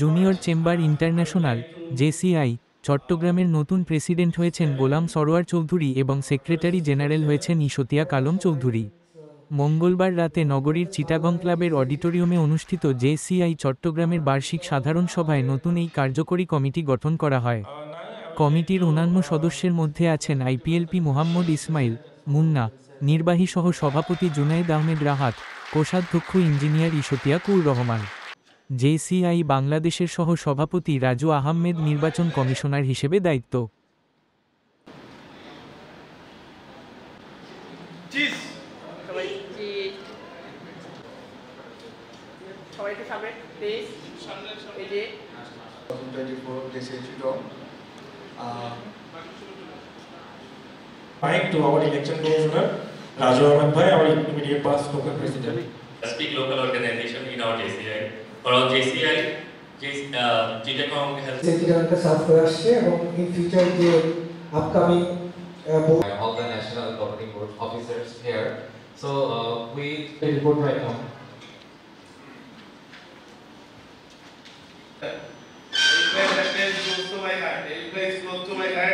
Junior chamber international JCI চট্টগ্রামের নতুন president হয়েছেন গোলাম সরোয়ার চৌধুরী এবং সেক্রেটারি জেনারেল হয়েছেন ইশতিয়া কালম চৌধুরী। মঙ্গলবার রাতে নগরীর চিটাগং ক্লাবের অডিটোরিয়ামে অনুষ্ঠিত জেসিআই চট্টগ্রামের বার্ষিক সাধারণ সভায় নতুন এই কার্যকরী কমিটি গঠন করা হয়। কমিটির অন্যান্য সদস্যের মধ্যে আছেন আইপিএলপি মোহাম্মদ ইসমাইল মুন্না, নির্বাহী সহ সভাপতি জুনায়েদ আহমেদ রাহাত, কোষাধ্যক্ষ ইঞ্জিনিয়ার ইশতিয়া কুর রহমান। জেসিআই বাংলাদেশের সহ সভাপতি রাজু আহমেদ নির্বাচন কমিশনার হিসেবে দায়িত্ব। Back to our election commissioner, Raju Ahmed Bhai, our immediate past local president. Speak local organization in our JCI. For our JCI, Chittagong has Chittagong সাফ হয়ে আসছে এবং in future যে upcoming all the national governing board officers here. So we report right now. Close to my heart.